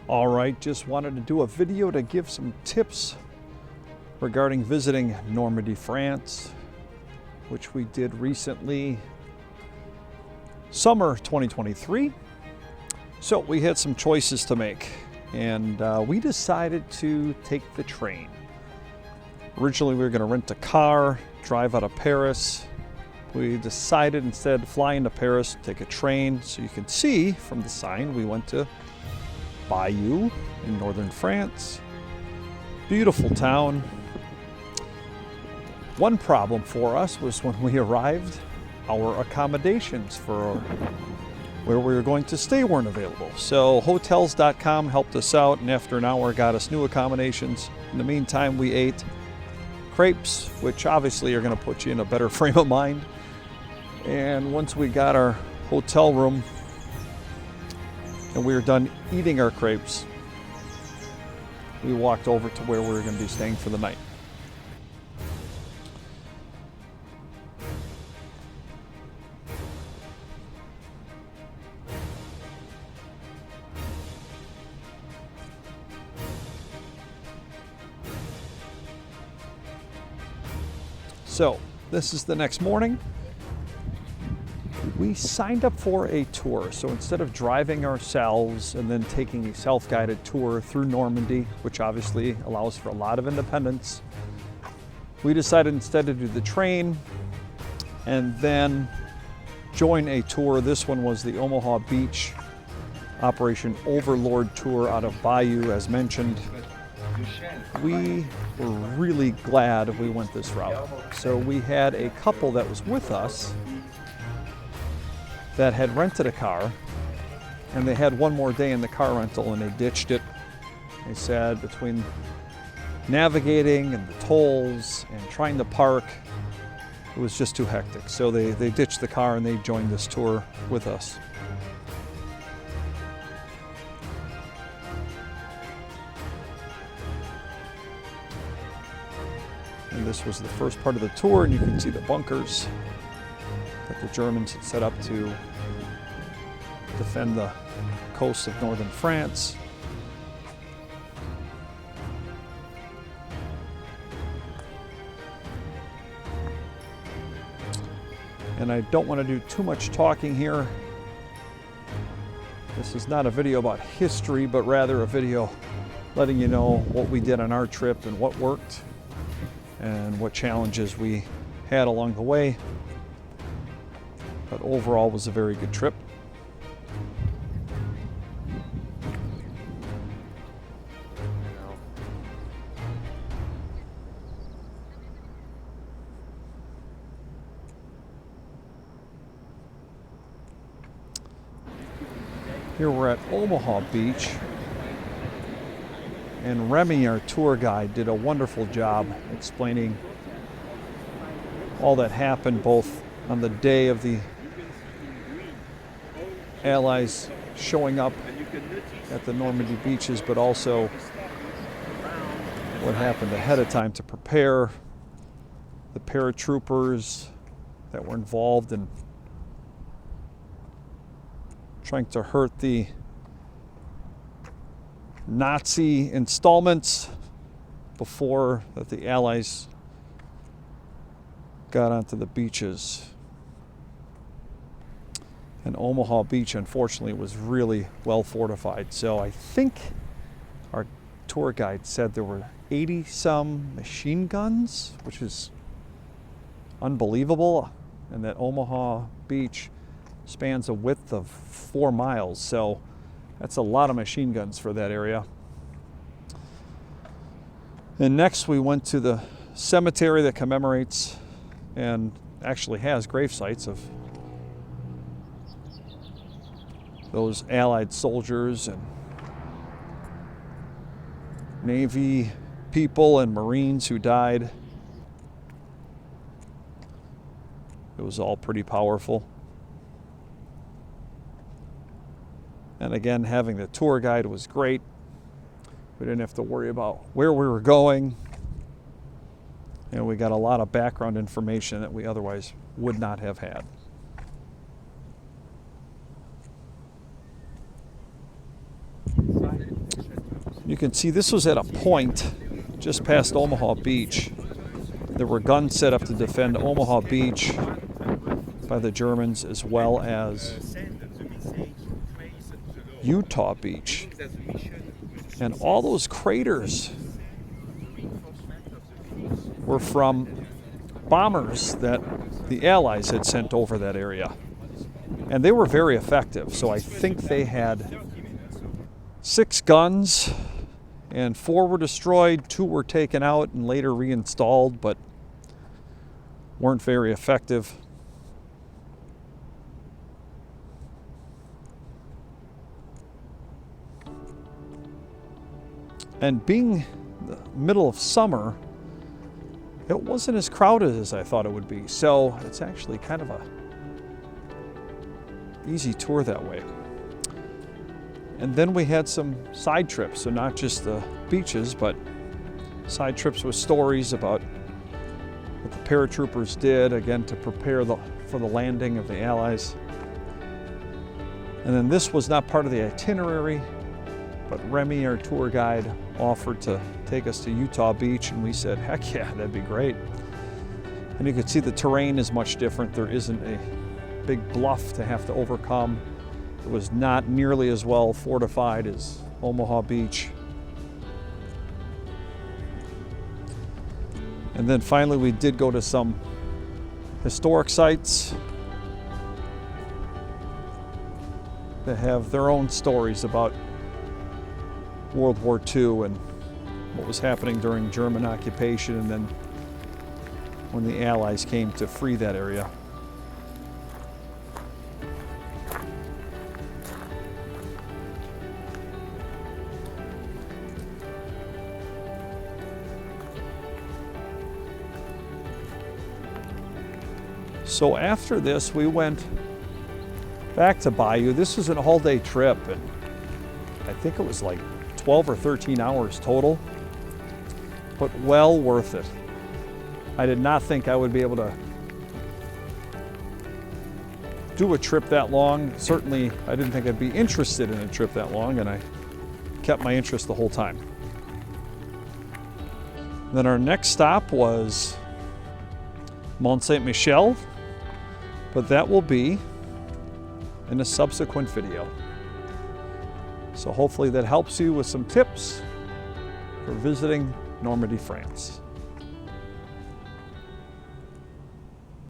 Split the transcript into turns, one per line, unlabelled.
All right, just wanted to do a video to give some tips regarding visiting Normandy, France, which we did recently, summer 2023. So we had some choices to make, and we decided to take the train. Originally, we were going to rent a car, drive out of Paris. We decided instead to fly into Paris, take a train. So you can see from the sign, we went to Bayeux in northern France. Beautiful town. One problem for us was when we arrived, our accommodations for where we were going to stay weren't available. So hotels.com helped us out, and after an hour got us new accommodations. In the meantime, we ate crepes, which obviously are going to put you in a better frame of mind. And once we got our hotel room and we were done eating our crepes, we walked over to where we were going to be staying for the night. So this is the next morning. We signed up for a tour. So instead of driving ourselves and then taking a self-guided tour through Normandy, which obviously allows for a lot of independence, we decided instead to do the train and then join a tour. This one was the Omaha Beach Operation Overlord tour out of Bayeux, as mentioned. We were really glad we went this route. So we had a couple that was with us that had rented a car, and they had one more day in the car rental and they ditched it. They said between navigating and the tolls and trying to park, it was just too hectic. So they ditched the car and they joined this tour with us. And this was the first part of the tour, and you can see the bunkers that the Germans had set up to defend the coast of northern France. And I don't want to do too much talking here. This is not a video about history, but rather a video letting you know what we did on our trip and what worked and what challenges we had along the way. But overall, was a very good trip. Here we're at Omaha Beach, and Remy, our tour guide, did a wonderful job explaining all that happened both on the day of the Allies showing up at the Normandy beaches, but also what happened ahead of time to prepare the paratroopers that were involved in trying to hurt the Nazi installments before that the Allies got onto the beaches. And Omaha Beach, unfortunately, was really well fortified. So I think our tour guide said there were 80-some machine guns, which is unbelievable, and that Omaha Beach spans a width of 4 miles. So that's a lot of machine guns for that area. And next we went to the cemetery that commemorates and actually has grave sites of those Allied soldiers and Navy people and Marines who died. It was all pretty powerful. And again, having the tour guide was great. We didn't have to worry about where we were going. And we got a lot of background information that we otherwise would not have had. You can see this was at a point just past Omaha Beach. There were guns set up to defend Omaha Beach by the Germans, as well as Utah Beach. And all those craters were from bombers that the Allies had sent over that area. And they were very effective. So I think they had 6 guns, and 4 were destroyed, 2 were taken out and later reinstalled, but weren't very effective. And being the middle of summer, it wasn't as crowded as I thought it would be. So it's actually kind of a easy tour that way. And then we had some side trips, so not just the beaches, but side trips with stories about what the paratroopers did, again, to prepare for the landing of the Allies. And then this was not part of the itinerary, but Remy, our tour guide, offered to take us to Utah Beach, and we said, heck yeah, that'd be great. And you can see the terrain is much different. There isn't a big bluff to have to overcome. It was not nearly as well fortified as Omaha Beach. And then finally we did go to some historic sites that have their own stories about World War II and what was happening during German occupation, and then when the Allies came to free that area. So after this, we went back to Bayou. This was an all-day trip, and I think it was like 12 or 13 hours total, but well worth it. I did not think I would be able to do a trip that long. Certainly, I didn't think I'd be interested in a trip that long, and I kept my interest the whole time. Then our next stop was Mont Saint-Michel, but that will be in a subsequent video. So hopefully that helps you with some tips for visiting Normandy, France.